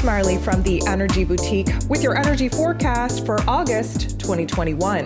Marley from the Energy Boutique with your energy forecast for August 2021.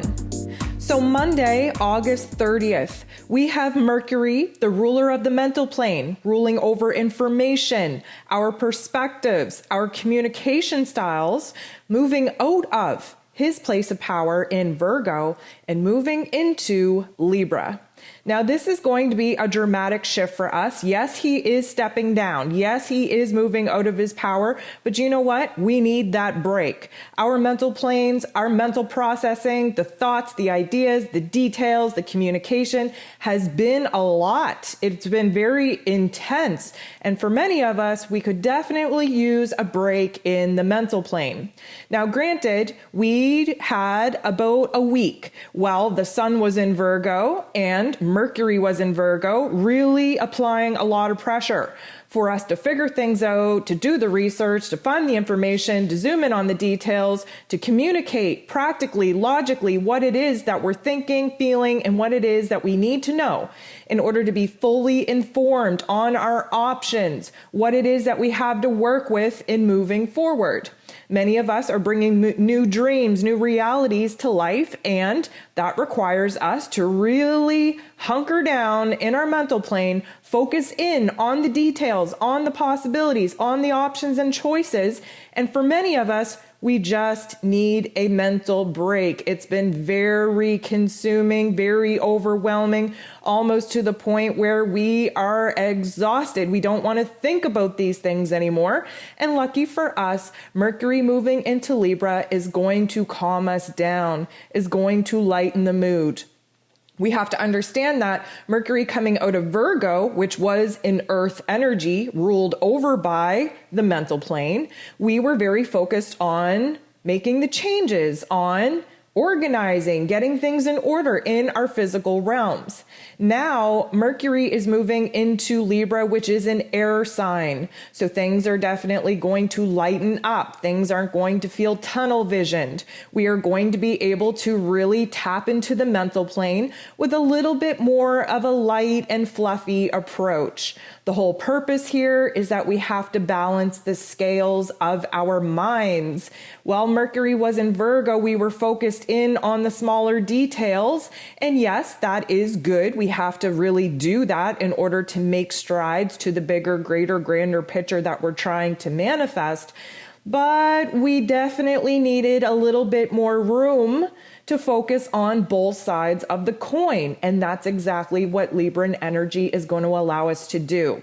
So Monday, August 30th, we have Mercury, the ruler of the mental plane, ruling over information, our perspectives, our communication styles, moving out of his place of power in Virgo and moving into Libra. Now, this is going to be a dramatic shift for us. Yes, he is stepping down. Yes, he is moving out of his power. But you know what? We need that break. Our mental planes, our mental processing, the thoughts, the ideas, the details, the communication has been a lot. It's been very intense. And for many of us, we could definitely use a break in the mental plane. Now, granted, we had about a week while the sun was in Virgo and Mercury was in Virgo, really applying a lot of pressure for us to figure things out, to do the research, to find the information, to zoom in on the details, to communicate practically, logically what it is that we're thinking, feeling, and what it is that we need to know in order to be fully informed on our options, what it is that we have to work with in moving forward. Many of us are bringing new dreams, new realities to life, and that requires us to really hunker down in our mental plane, focus in on the details, on the possibilities, on the options and choices. And for many of us, we just need a mental break. It's been very consuming, very overwhelming, almost to the point where we are exhausted. We don't want to think about these things anymore. And lucky for us, Mercury moving into Libra is going to calm us down, is going to lighten the mood. We have to understand that Mercury coming out of Virgo, which was in Earth energy, ruled over by the mental plane, we were very focused on making the changes, on organizing, getting things in order in our physical realms. Now, Mercury is moving into Libra, which is an air sign. So things are definitely going to lighten up. Things aren't going to feel tunnel visioned. We are going to be able to really tap into the mental plane with a little bit more of a light and fluffy approach. The whole purpose here is that we have to balance the scales of our minds. While Mercury was in Virgo, we were focused in on the smaller details. And yes, that is good. We have to really do that in order to make strides to the bigger, greater, grander picture that we're trying to manifest. But we definitely needed a little bit more room to focus on both sides of the coin. And that's exactly what Libran energy is going to allow us to do.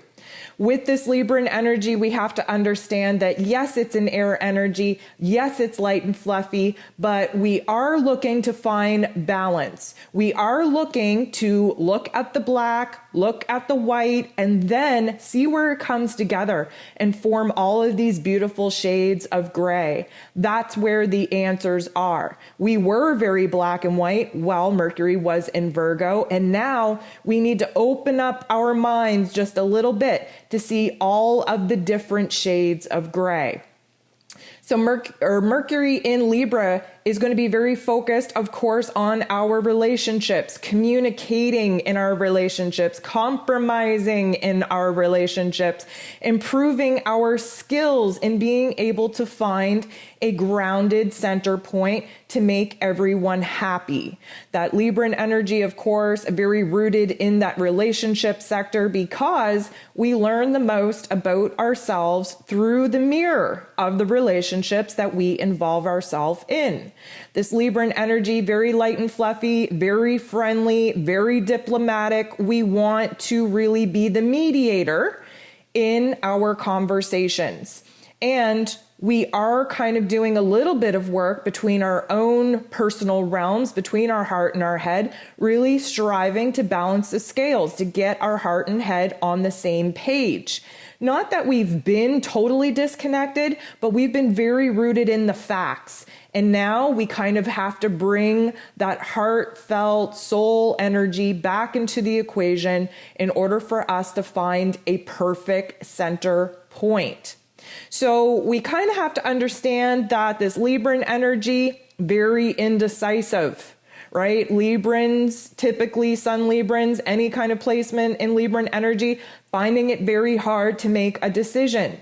With this Libran energy, we have to understand that yes, it's an air energy. Yes, it's light and fluffy, but we are looking to find balance. We are looking to look at the black, look at the white, and then see where it comes together and form all of these beautiful shades of gray. That's where the answers are. We were very black and white while Mercury was in Virgo, and now we need to open up our minds just a little bit to see all of the different shades of gray. So Mercury in Libra is going to be very focused, of course, on our relationships, communicating in our relationships, compromising in our relationships, improving our skills in being able to find a grounded center point to make everyone happy. That Libran energy, of course, very rooted in that relationship sector because we learn the most about ourselves through the mirror of the relationships that we involve ourselves in. This Libran energy, very light and fluffy, very friendly, very diplomatic. We want to really be the mediator in our conversations. And we are kind of doing a little bit of work between our own personal realms, between our heart and our head, really striving to balance the scales, to get our heart and head on the same page. Not that we've been totally disconnected, but we've been very rooted in the facts. And now we kind of have to bring that heartfelt soul energy back into the equation in order for us to find a perfect center point. So we kind of have to understand that this Libran energy, very indecisive, right? Librans, typically Sun Librans, any kind of placement in Libran energy, finding it very hard to make a decision.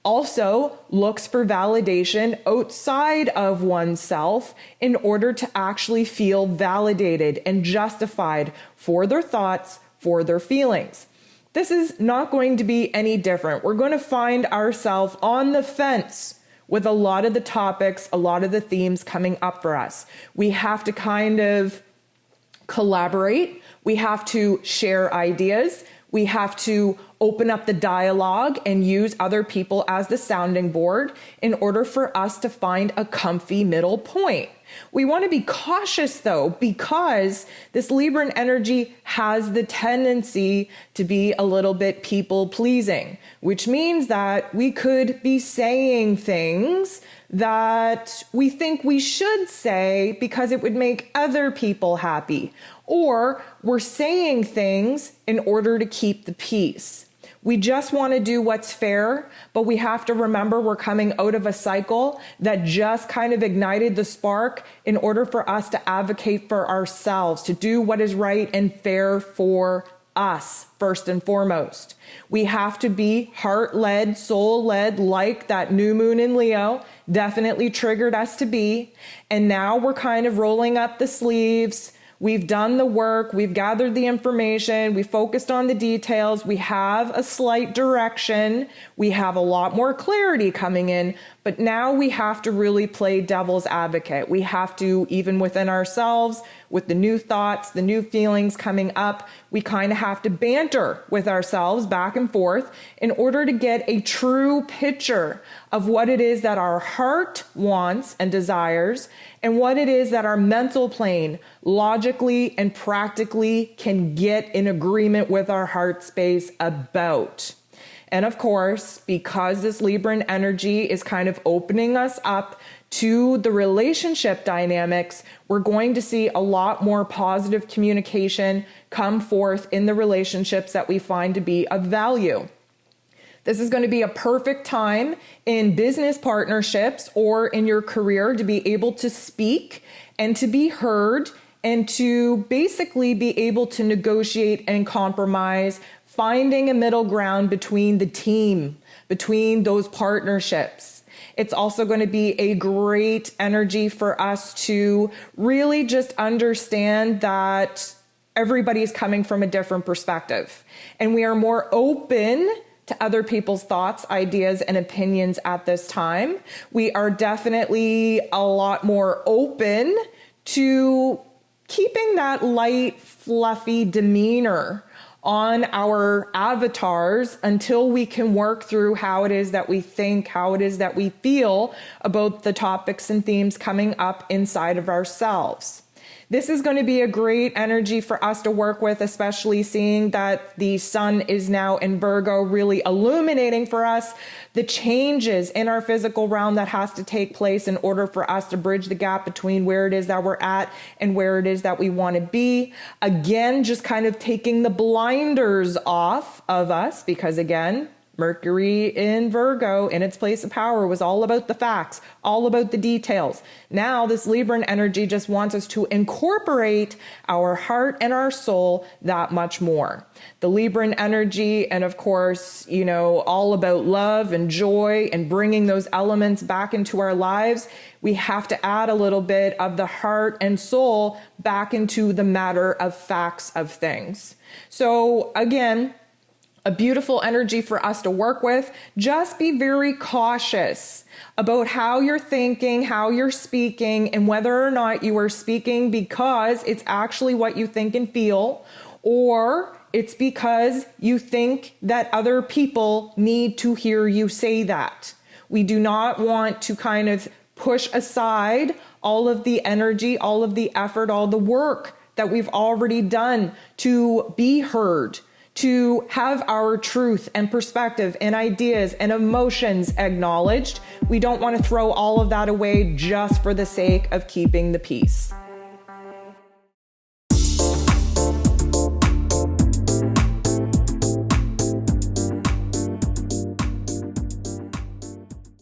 Also looks for validation outside of oneself in order to actually feel validated and justified for their thoughts, for their feelings. This is not going to be any different. We're going to find ourselves on the fence with a lot of the topics, a lot of the themes coming up for us. We have to kind of collaborate. We have to share ideas. We have to open up the dialogue and use other people as the sounding board in order for us to find a comfy middle point. We want to be cautious though, because this Libran energy has the tendency to be a little bit people pleasing, which means that we could be saying things that we think we should say because it would make other people happy, or we're saying things in order to keep the peace. We just want to do what's fair, but we have to remember we're coming out of a cycle that just kind of ignited the spark in order for us to advocate for ourselves, to do what is right and fair for us first and foremost. We have to be heart-led, soul-led, like that new moon in Leo definitely triggered us to be. And now we're kind of rolling up the sleeves. We've done the work, we've gathered the information, we focused on the details, we have a slight direction, we have a lot more clarity coming in, but now we have to really play devil's advocate. We have to, even within ourselves, with the new thoughts, the new feelings coming up, we kind of have to banter with ourselves back and forth in order to get a true picture of what it is that our heart wants and desires, and what it is that our mental plane logically and practically can get in agreement with our heart space about. And of course, because this Libran energy is kind of opening us up to the relationship dynamics, we're going to see a lot more positive communication come forth in the relationships that we find to be of value. This is going to be a perfect time in business partnerships or in your career to be able to speak and to be heard and to basically be able to negotiate and compromise, finding a middle ground between the team, between those partnerships. It's also going to be a great energy for us to really just understand that everybody's coming from a different perspective, and we are more open to other people's thoughts, ideas, and opinions at this time. We are definitely a lot more open to keeping that light, fluffy demeanor on our avatars until we can work through how it is that we think, how it is that we feel about the topics and themes coming up inside of ourselves. This is going to be a great energy for us to work with, especially seeing that the sun is now in Virgo, really illuminating for us the changes in our physical realm that has to take place in order for us to bridge the gap between where it is that we're at and where it is that we want to be. Again, just kind of taking the blinders off of us, because again, Mercury in Virgo in its place of power was all about the facts, all about the details. Now this Libran energy just wants us to incorporate our heart and our soul that much more. The Libran energy, and of course, all about love and joy and bringing those elements back into our lives. We have to add a little bit of the heart and soul back into the matter of facts of things. So again, a beautiful energy for us to work with. Just be very cautious about how you're thinking, how you're speaking, and whether or not you are speaking because it's actually what you think and feel, or it's because you think that other people need to hear you say that. We do not want to kind of push aside all of the energy, all of the effort, all the work that we've already done to be heard, to have our truth and perspective and ideas and emotions acknowledged. We don't want to throw all of that away just for the sake of keeping the peace.